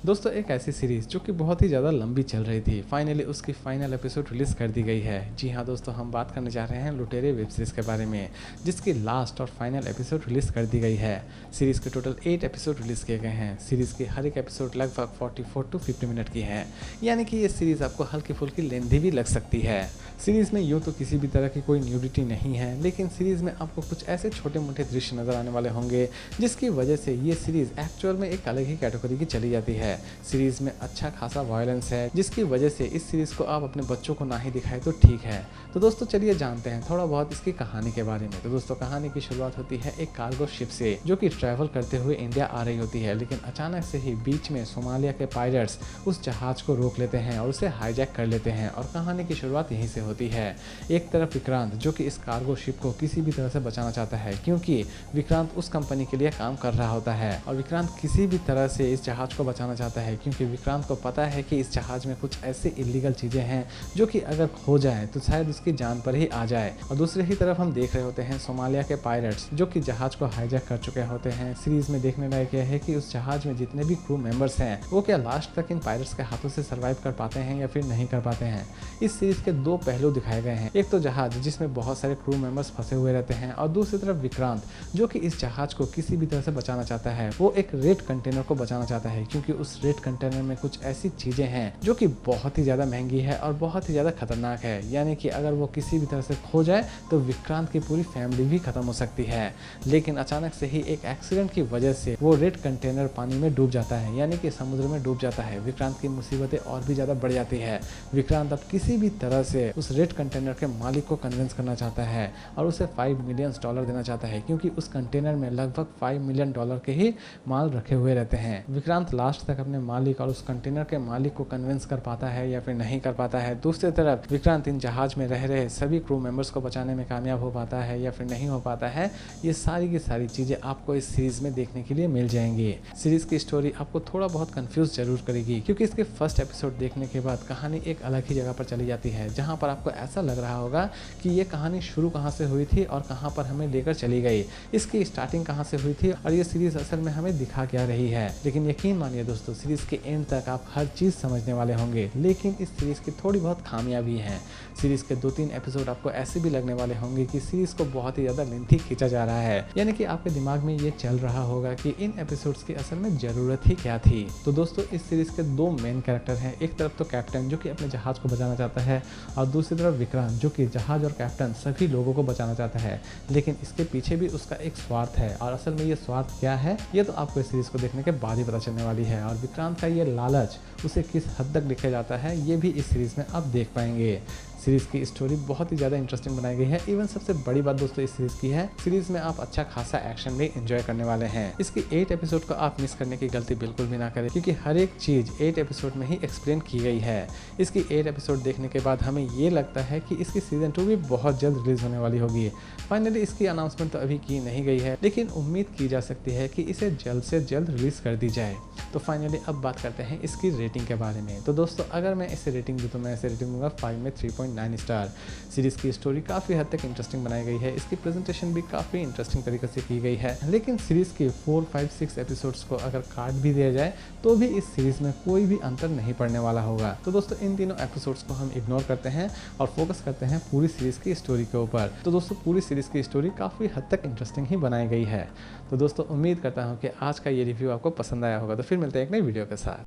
दोस्तों एक ऐसी सीरीज़ जो कि बहुत ही ज़्यादा लंबी चल रही थी, फाइनली उसकी फाइनल एपिसोड रिलीज़ कर दी गई है। जी हाँ दोस्तों, हम बात करने जा रहे हैं लुटेरे वेब सीरीज़ के बारे में, जिसकी लास्ट और फाइनल एपिसोड रिलीज़ कर दी गई है। सीरीज़ के टोटल 8 एपिसोड रिलीज़ किए गए हैं। सीरीज़ की हर एक एपिसोड लगभग 44 टू 50 मिनट की है, यानी कि ये सीरीज़ आपको हल्की फुल्की लेंथी भी लग सकती है। सीरीज़ में यूँ तो किसी भी तरह की कोई न्यूडिटी नहीं है, लेकिन सीरीज़ में आपको कुछ ऐसे छोटे मोटे दृश्य नज़र आने वाले होंगे जिसकी वजह से ये सीरीज़ एक्चुअल में एक अलग ही कैटेगरी की चली जाती है। सीरीज में अच्छा खासा वायलेंस है, जिसकी वजह से इस सीरीज को आप अपने बच्चों को ना ही दिखाएं तो ठीक है। तो दोस्तों चलिए जानते हैं थोड़ा बहुत इसकी कहानी के बारे में। तो दोस्तों कहानी की शुरुआत होती है एक कार्गो शिप से, जो कि ट्रैवल करते हुए इंडिया आ रही होती है, लेकिन अचानक से ही बीच में सोमालिया के पायरेट्स उस जहाज को रोक लेते हैं और उसे हाईजैक कर लेते हैं, और कहानी की शुरुआत यहीं से होती है। एक तरफ विक्रांत, जो कि इस कार्गो शिप को किसी भी तरह से बचाना चाहता है, क्योंकि विक्रांत उस कंपनी के लिए काम कर रहा होता है, और विक्रांत किसी भी तरह से इस जहाज को बचाना चाहता है, क्योंकि विक्रांत को पता है कि इस जहाज में कुछ ऐसे इलीगल चीज़ें हैं जो कि अगर खो जाए तो शायद उसकी जान पर ही आ जाए। और दूसरी ही तरफ हम देख रहे होते हैं सोमालिया के पायरेट्स, जो कि जहाज को हाईजैक कर चुके होते हैं। सीरीज में देखने लायक यह है कि उस जहाज में जितने भी क्रू मेंबर्स हैं वो क्या लास्ट तक इन पायरेट्स के हाथों से सर्वाइव कर पाते हैं या फिर नहीं कर पाते हैं। इस सीरीज के दो पहलू दिखाए गए हैं, एक तो जहाज जिसमें बहुत सारे क्रू मेंबर्स फंसे हुए रहते हैं, और दूसरी तरफ विक्रांत, जो कि इस जहाज को किसी भी तरह से बचाना चाहता है। वो एक रेड कंटेनर को बचाना चाहता है, क्योंकि उस रेड कंटेनर में कुछ ऐसी चीजें हैं जो कि बहुत ही ज्यादा महंगी है और बहुत ही ज्यादा खतरनाक है, यानी कि अगर वो किसी भी तरह से खो जाए तो विक्रांत की पूरी फैमिली भी खत्म हो सकती है। लेकिन अचानक से ही एक एक्सीडेंट की वजह से वो रेड कंटेनर पानी में डूब जाता है, यानी कि समुद्र में डूब जाता है। विक्रांत की मुसीबतें और भी ज्यादा बढ़ जाती है। विक्रांत अब किसी भी तरह से उस रेड कंटेनर के मालिक को कन्विंस करना चाहता है और उसे $5 मिलियन देना चाहता है, क्योंकि उस कंटेनर में लगभग $5 मिलियन के ही माल रखे हुए रहते हैं। विक्रांत लास्ट तक अपने मालिक और उस कंटेनर के मालिक को कन्विंस कर पाता है या फिर नहीं कर पाता है। दूसरी तरफ विक्रांत इन जहाज में रह रहे सभी क्रू मेंबर्स को बचाने में कामयाब हो पाता है या फिर नहीं हो पाता है। ये सारी की सारी चीजें आपको इस सीरीज में देखने के लिए मिल जाएंगी। सीरीज की स्टोरी आपको थोड़ा बहुत कंफ्यूज जरूर करेगी, क्योंकि इसके फर्स्ट एपिसोड देखने के बाद कहानी एक अलग ही जगह पर चली जाती है, जहाँ पर आपको ऐसा लग रहा होगा कि ये कहानी शुरू कहाँ से हुई थी और कहाँ पर हमें लेकर चली गई, इसकी स्टार्टिंग कहाँ से हुई थी और ये सीरीज असल में हमें दिखा क्या रही है। लेकिन यकीन मानिए दोस्तों, सीरीज के एंड तक आप हर चीज समझने वाले होंगे। लेकिन इस सीरीज की थोड़ी बहुत खामियां भी हैं। सीरीज के 2-3 एपिसोड आपको ऐसे भी लगने वाले होंगे कि सीरीज को बहुत ही ज्यादा लेंथी खींचा जा रहा है, यानी कि आपके दिमाग में ये चल रहा होगा कि इन एपिसोड्स की असल में जरूरत ही क्या थी। तो दोस्तों इस सीरीज के दो मेन कैरेक्टर हैं, एक तरफ तो कैप्टन, जो कि अपने जहाज को बचाना चाहता है, और दूसरी तरफ विक्रांत, जो कि जहाज और कैप्टन सभी लोगों को बचाना चाहता है। लेकिन इसके पीछे भी उसका एक स्वार्थ है, और असल में ये स्वार्थ क्या है ये तो आपको इस सीरीज को देखने के बाद ही पता चलने वाली है। और विक्रांत का ये लालच उसे किस हद तक दिखाया जाता है ये भी इस सीरीज में आप देख पाएंगे। सीरीज की स्टोरी बहुत ही ज़्यादा इंटरेस्टिंग बनाई गई है। इवन सबसे बड़ी बात दोस्तों इस सीरीज की है, सीरीज में आप अच्छा खासा एक्शन भी एंजॉय करने वाले हैं। इसकी 8 एपिसोड को आप मिस करने की गलती बिल्कुल भी ना करें, क्योंकि हर एक चीज़ 8 एपिसोड में ही एक्सप्लेन की गई है। इसकी 8 एपिसोड देखने के बाद हमें ये लगता है कि इसकी सीजन 2 भी बहुत जल्द रिलीज होने वाली होगी। फाइनली इसकी अनाउंसमेंट तो अभी की नहीं गई है, लेकिन उम्मीद की जा सकती है कि इसे जल्द से जल्द रिलीज कर दी जाए। तो फाइनली अब बात करते हैं इसकी रेटिंग के बारे में। तो दोस्तों अगर मैं इसे रेटिंग दूँ तो मैं इसे रेटिंग दूंगा 5 में 3.9 स्टार। सीरीज की स्टोरी काफ़ी हद तक इंटरेस्टिंग बनाई गई है, इसकी प्रेजेंटेशन भी काफ़ी इंटरेस्टिंग तरीके से की गई है। लेकिन सीरीज के 4, 5, 6 एपिसोड्स को अगर काट भी दिया जाए तो भी इस सीरीज में कोई भी अंतर नहीं पड़ने वाला होगा। तो दोस्तों इन तीनों एपिसोड्स को हम इग्नोर करते हैं और फोकस करते हैं पूरी सीरीज की स्टोरी के ऊपर। तो दोस्तों पूरी सीरीज की स्टोरी काफ़ी हद तक इंटरेस्टिंग ही बनाई गई है। तो दोस्तों उम्मीद करता हूँ कि आज का ये रिव्यू आपको पसंद आया होगा। तो फिर मिलते हैं एक नई वीडियो के साथ।